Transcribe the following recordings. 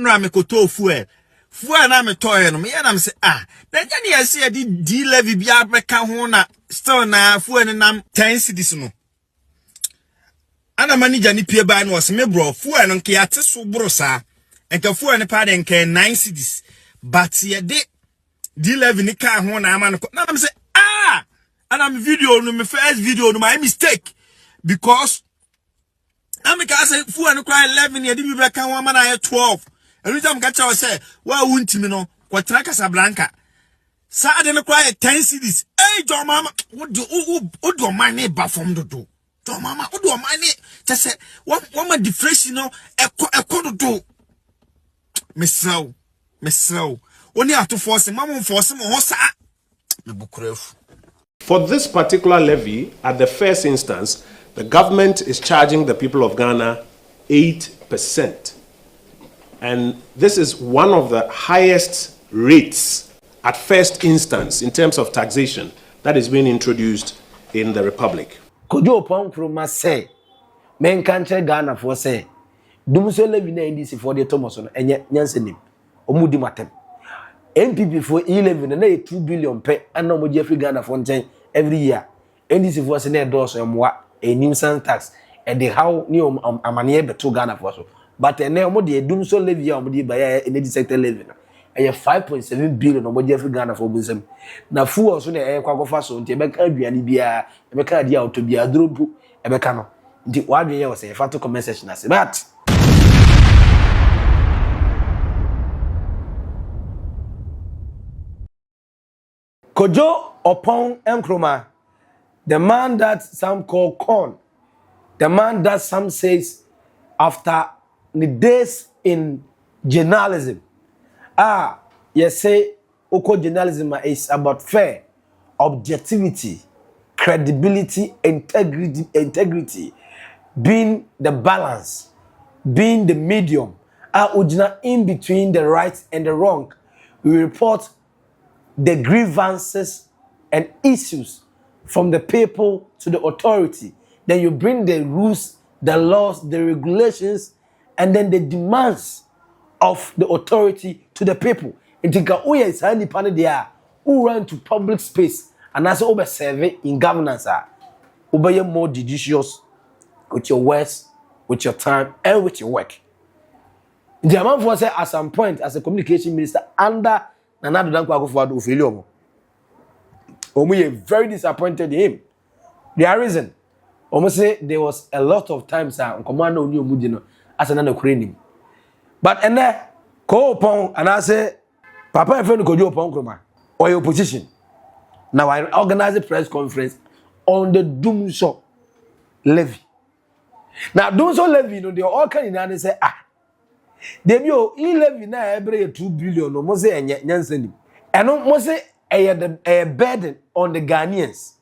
no me koto fuel na me toy no me na me say na jani ya say di levy bia beka ho na still na fuel ni nam 10 cedis no ana manager ni pie ba no se me bro fuel no nke ate so bro sa enka fuel ni pa de nke 9 cedis but ye de di levy ni ka ho na ama no na me say and I'm video no my first video no my mistake because I'm say fuel no cry 11 ye di bi beka ho ama na 12 every time catch us say wa wunti me no kwatra Casablanca sa de no cry 10 cedis jo mama what do money ba from do jo mama what do money just say what my deflation no e do mesraw oni ato force mama force mo ho sa me bukurefu. For this particular levy, at the first instance, the government is charging the people of Ghana 8%. And this is one of the highest rates at first instance in terms of taxation that is being introduced in the Republic. Kojo Oppong Nkrumah say, men can't Ghana for say, Dumsor Levy na NDC for the Thomason, and yet Yansenim, Omudi Matem. NPP for E-Levy na 2 billion pe and no more Jeffrey Ghana Fontaine every year. NDC for Senate doors and what a nuisance tax and the how new amania be 2 Ghana for so. But a now more the Dumsor Levy on by Energy Sector Levy. A 5.7 billion no more Jeffrey Ghana for Busem. Na fu also the air quago faso until Becca Biani Bia, a Becca dia to be a drubu, a Becano. The 1 year was a fatal conversation as that. Kojo Oppong Nkrumah, the man that some call corn, the man that some says after the days in journalism, you say Oko journalism is about fair, objectivity, credibility, integrity, being the balance, being the medium, in between the right and the wrong. We report the grievances and issues from the people to the authority. Then you bring the rules, the laws, the regulations, and then the demands of the authority to the people. And think, oh yes, who run to public space and also over survey in governance over more judicious with your words, with your time, and with your work. The amount for say at some point as a communication minister under Nana Kwadwo failure. Omu very disappointed in him. The reason, Omu say there was a lot of times Commander Oni Omudino as another Ukrainian. But and there, Kojo Oppong and I say, Papa and friend Kojo Oppong Nkrumah or your opposition. Now I organize a press conference on the Dumsor Levy. Now Dumsor Levy, they all can in say dem yo E-Levy na every 2 billion no mo say nyansani eno mo say a burden on the Ghanaians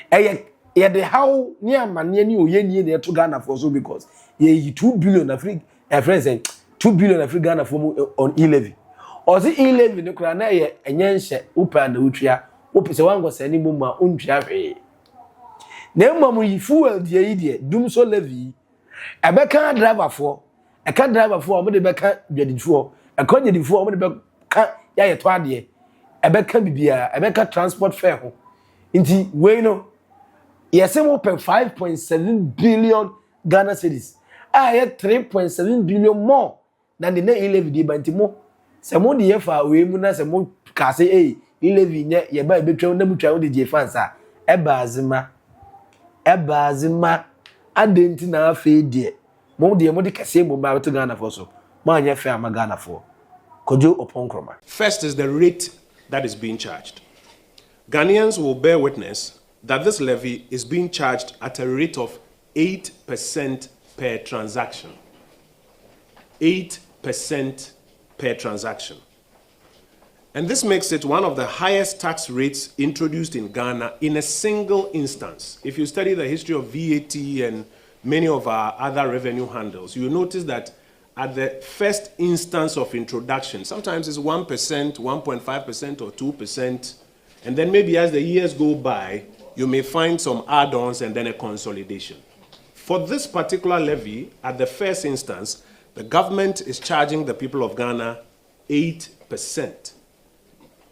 the how ni amane ni oyeni na to Ghana for so because ye 2 billion Africa friends 2 billion Africa Ghana for on E-Levy or the E-Levy no kra na ye enyenhye upa na utria opese wango sani mu ma ontwa hwe na mamu yi fuel die Dumsor Levy ebeka driver for a car driver for me the back dwedi for a car dwedi for me the back ya ye to ade e beka bibia e beka transport fare ho nti we no yes we pay 5.7 billion Ghana cedis ye 3.7 billion more than the E-Levy di banti mo se mo de ye fa we mu na se mo ka se E-Levy nye ye ba betwa na mutwa de je fans e bazima adenti na afa die to Ghana for so. Ghana for. Kojo Oppong Nkrumah. First is the rate that is being charged. Ghanaians will bear witness that this levy is being charged at a rate of 8% per transaction. 8% per transaction. And this makes it one of the highest tax rates introduced in Ghana in a single instance. If you study the history of VAT and many of our other revenue handles, you will notice that at the first instance of introduction, sometimes it's 1%, 1.5% or 2%, and then maybe as the years go by, you may find some add-ons and then a consolidation. For this particular levy, at the first instance, The government is charging the people of Ghana 8%.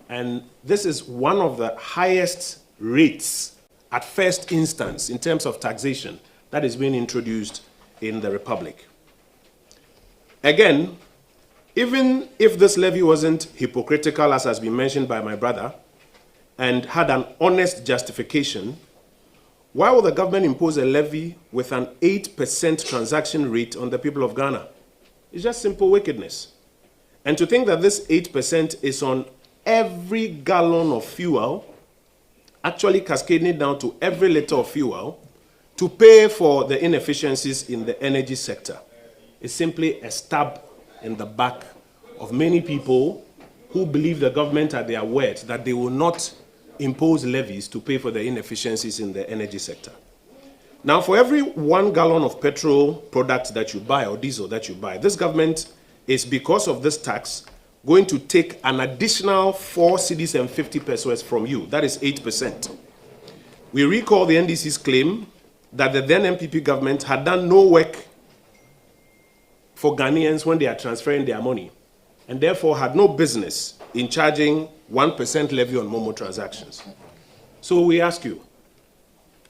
And this is one of the highest rates at first instance in terms of taxation that is being introduced in the Republic. Again, even if this levy wasn't hypocritical, as has been mentioned by my brother, and had an honest justification, why would the government impose a levy with an 8% transaction rate on the people of Ghana? It's just simple wickedness. And to think that this 8% is on every gallon of fuel, actually cascading down to every liter of fuel, to pay for the inefficiencies in the energy sector, is simply a stab in the back of many people who believe the government at their word that they will not impose levies to pay for the inefficiencies in the energy sector. Now, for every 1 gallon of petrol product that you buy or diesel that you buy, this government is, because of this tax, going to take an additional 4 cedis and 50 pesos from you. That is 8%. We recall the NDC's claim that the then NPP government had done no work for Ghanaians when they are transferring their money, and therefore had no business in charging 1% levy on Momo transactions. So we ask you,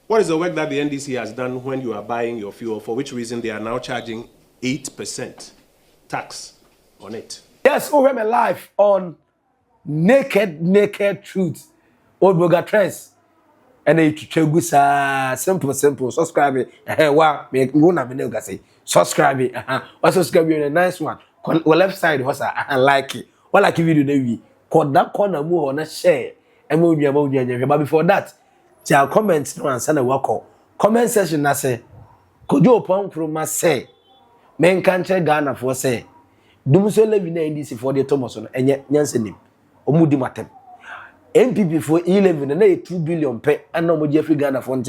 what is the work that the NDC has done when you are buying your fuel, for which reason they are now charging 8% tax on it? Yes, over my life on Naked Truth, Old Burger Trends. And then you simple. Subscribe it. Wow, make me say subscribe it. Subscribe it. A nice one. Well, left side was I like it. Well, like video we call that corner more on a share. And but before that, tell comments no answer the work. Comment section na say Kojo Oppong Nkrumah say men can't Ghana for say Dumsor Levy na NDC for the Thomas on enye nyansenim. Omudi matem. NPP for E-Levy na 2 billion pe and no more Jeffrey Ghana for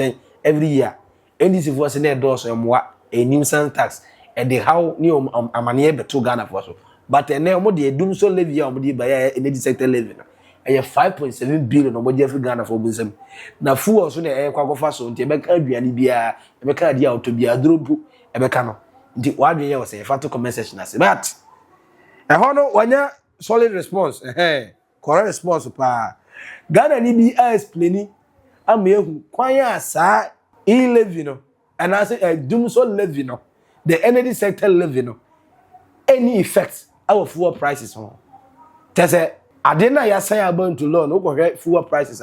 every year. NDC for say doors a nuisance tax and the how new amanie beto Ghana for so. But na omo de Dumsor Levy omo de buy Energy Sector Levy na. And 5.7 billion omo Jeffrey Ghana for business. Na fuel so na kwakofa so nti e be ka aduane bia e be ka dia auto bia dropu e be ka no. Nti wadwe ye wo say fa to comment section ase. But e hono wanya solid response. Correct response pa. Ghana ni bi explaining amehu kwan ya sa E-Levy no and I say Dumsor Levy no the energy sector levy no any effect our fuel prices on tese ade na ya say about to law no go fuel prices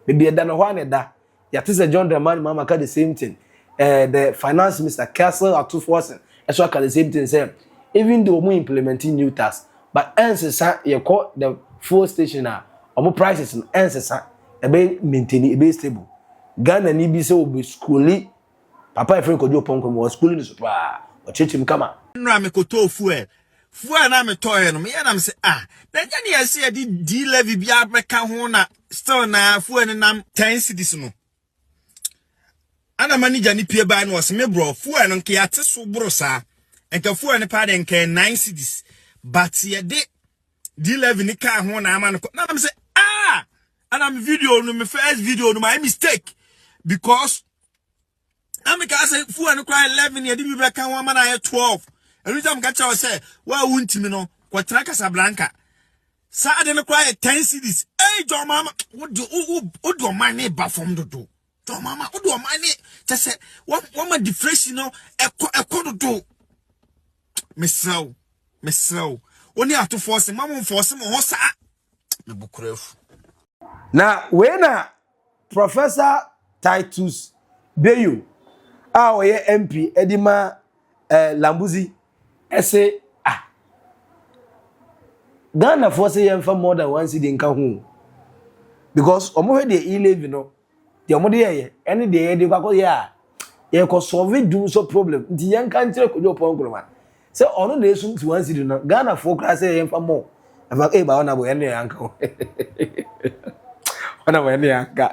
maybe da no ho aneda ya tese John the man mama ka the same thing the finance minister Castle at 240 so ka the same thing say even though we implementing new tax but answer you call the fuel station omo prices no ensesa e be maintain e be stable Ghana ni bi se obi schooling papa efre Kojo Oppong Nkrumah was schooling so pa o chechim kama nra me koto fuel na me toye no me ya nam se na nya ne ya se di levy bia beka ho na still na fuel nam 10 cedis no ana manager ni pie ba no was me bro fuel no nke ya te so bro sa enka fuel ne pa de nke 9 cedis but ye de di levy ni ka ho na ama no na nam se and I'm video no my first video no my mistake because I'm say fuel no cry 11 year di bi be kan 1 man na 12 every time catch us say wa wuntimi no kwatra Casablanca sa ade no cry 10 cedis John mama what do man ba from do John mama what do man just say one man deflation no e do mesraw oni ato force mama force mo ho sa me bukurefu. Now, when Professor Titus Bayu, our MP Edima Lambuzi, say, Ghana for say for more than 1 cedi in Kahun. Because omo the E-Levy no, the omo dey any day they go ya. Ye ko solve do so problem. Nti yan kan tire Kojo Oppong Nkrumah. Say ono dey sun to 1 cedi no, Ghana for class say for more. Aba ba ona bo ene yanka. Wana wani yanka.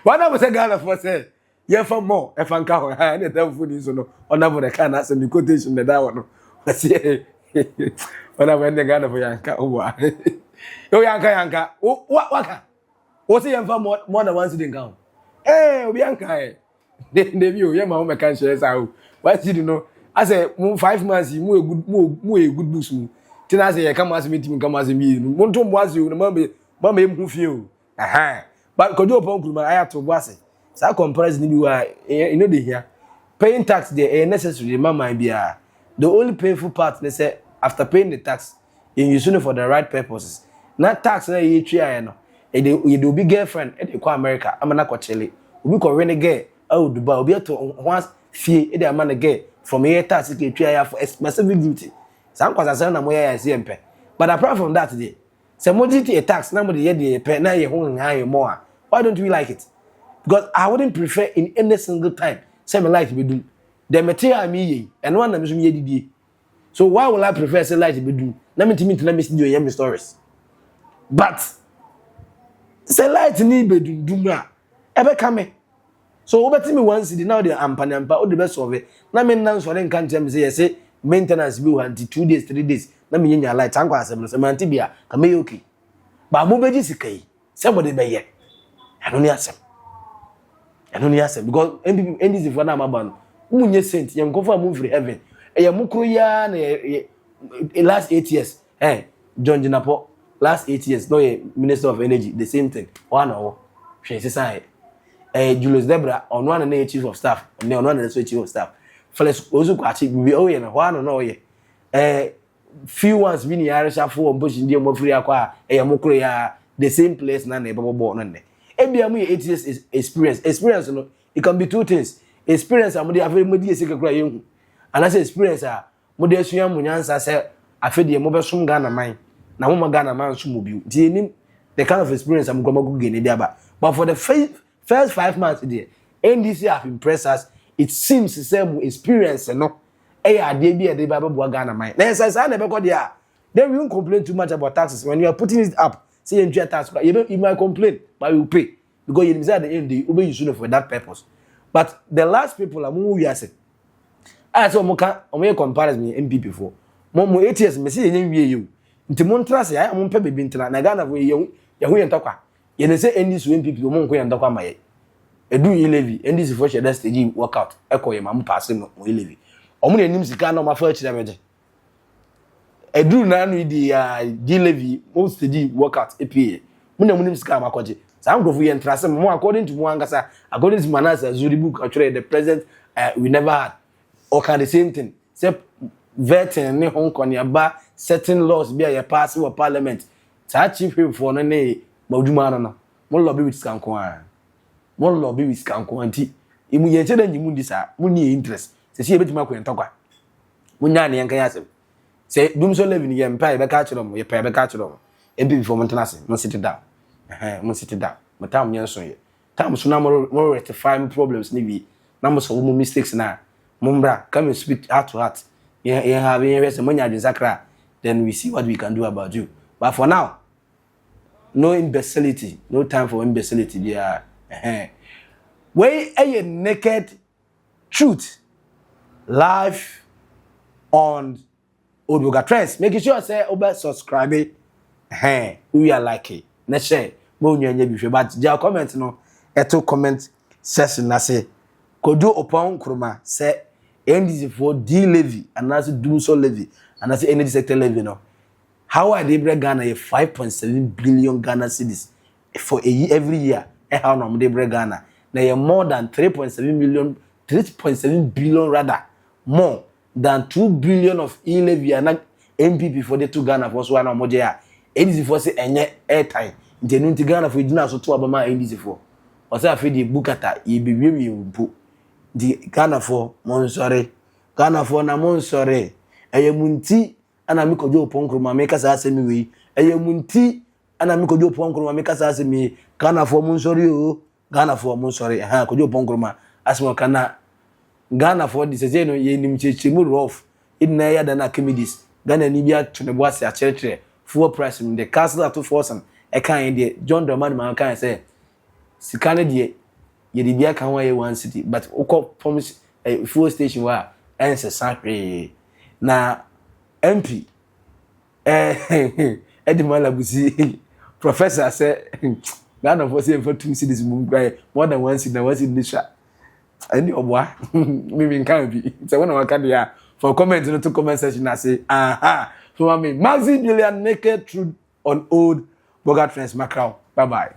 Wana bo say Ghana for say ye for more e fanka ho ha na dem fu ni so no. Ona bo the kind as the quotation the that one. Say wana wani Ghana for yanka owa. Yo yanka. Waka. O say ye for more than 1 cedi in Kahun. Obi yanka Devi o ye ma o me kan share sa o. Why did you know I say 5 months mu a good boost mu. Tin I say come as me team come as me. Monto was you mama em feel. Aha. But Kojo Oppong Nkrumah I have to was. Sa comparison bi wa you know dey here. Paying tax there necessary mama bia. The only painful part they say after paying the tax you use it for the right purposes. Not tax na you try no. You do big girlfriend e kwa America amana kwa Chile. Obi ko renegade oh Dubai obi to once fee e dey amana get from here tax ke try for specific duty. Some kwasa say na mo ya CMP. But apart from that dey say mo duty a tax na mo dey dey pay na ye ho nhan more. Why don't we like it? Because I wouldn't prefer in any single time say me like be do. The material me ye and one na me so me didi. So why will I prefer say like be do? Na me timi na me see your stories. But say light ni be do na ebe kame. So over me once the now the ampa o the best of it. Na me nan so den kan tell me say maintenance bi wanti 2 days 3 days. Na me nya light ankwa asem so man tibia ka me okay. Ba mo beji sikai. Somebody be ye. I don't asem because NPP NDC for na maban. Munye sent yam go for move free heaven. E yam kro ya na last 8 years. John Jinapo last 8 years no Minister of Energy the same thing. One or she say Julius Debra on one and chief of staff, and on one and chief of staff. Felix Ozu Kwachi be oh yeah, one no ye. Few ones been Irish for bush in the Mofri Aqua, the same place na neighbor born on there. ABM 8 years experience. Experience no, it can be two things. Experience and have very much secret cry young. And I say experience Mode Suyam Munyansa said I fed the mobile sum Ghana mine. Now Mama Ghana man sumubu. The kind of experience I'm going to gain there. But for the first 5 months there, NDC have impressed us. It seems the same experience, no. They be Bible Ghana mine. I never got there. Then we won't complain too much about taxes. When you are putting it up, say you enjoy tax, you might complain, but you pay. Because you decide at the end they obey you for that purpose. But the last people are more we are saying. I saw Moka on comparison me NPP for. More 8 years, me see you. Into Montrase, I am pay be na Ghana we you ntokwa. You say NDC NPP mo nko ntokwa maye. Edu E-Levy, NDC for share stage workout. Eko ye mam pass no E-Levy. Omo na nim sika na ma fa chire meje. Edu na no di E-Levy most stage workout PPA. Mo na nim sika ma koje. Some go for interest mo according to Mwangasa, according to Manasa Zuri book actually the president we never had. Or can the same thing. Say vetting ne Hong Kong yaba certain laws be a pass or parliament. Sa chief for no ne madwuma no. Mo lobby with skanko mo lobby with skanko anti. Imu ye chede nyimu di sa mo ni interest. Se si ebetima ko entokwa. Mo nya ne yankan yasem. Se Dumsor Levy ni ye mpa e be ka kire mo ye pa e be ka kire mo. Ebi before mo ntena se mo sit down. Mo sit down. Mo tam nyen so ye. Tam so na mo rectify problems ni bi. Na mo so mo mistakes na. Mumbra, come and speak heart to heart. You have money at Zakra, then we see what we can do about you. But for now, no imbecility, no time for imbecility. Yeah, way a naked truth live on Odoga Trends. Make sure say over subscribe. We are like it. Let's share. But your comment no, comment section na say Kojo Oppong Nkrumah say NDC for D-Levy and that's Dumsor Levy and that's Energy Sector Levy no. How are they bring Ghana a 5.7 billion Ghana cedis for a year every year? How no they bring Ghana? Now more than 3.7 billion rather more than 2 billion of E-Levy and NPP for the two Ghana for so na moja. NDC for say enye airtime. Nti Ghana for dinner so to abama NDC for. O say afi di bukata e bibiwi bu. Di Ghana for monsore Ghana for na monsore eyemunti ana mi Kojo Oppong Nkrumah make us asemi we eyemunti ana mi Kojo Oppong Nkrumah make us asemi Ghana for monsore o Ghana for monsore Kojo Oppong Nkrumah asmo kana Ghana for this say no ye nim chechemu rough idna ya da na comedies Ghana ni bia tunebo ase a chere full price in the castle at 2,000 e kan dey John Dramani man kan say sikane dey ye di bia kan wa ye one city but ukọ promise fuel station wa ense sakre na MP Edi Malabusi professor say Ghana for say for 2 cities more than 1 city na 1 city nisha ani obwa mi kan bi say when waka dey For comment in the comment section, I say, aha. So I mean, Maxi Billion naked truth on old Boga Trends Macau. Bye bye.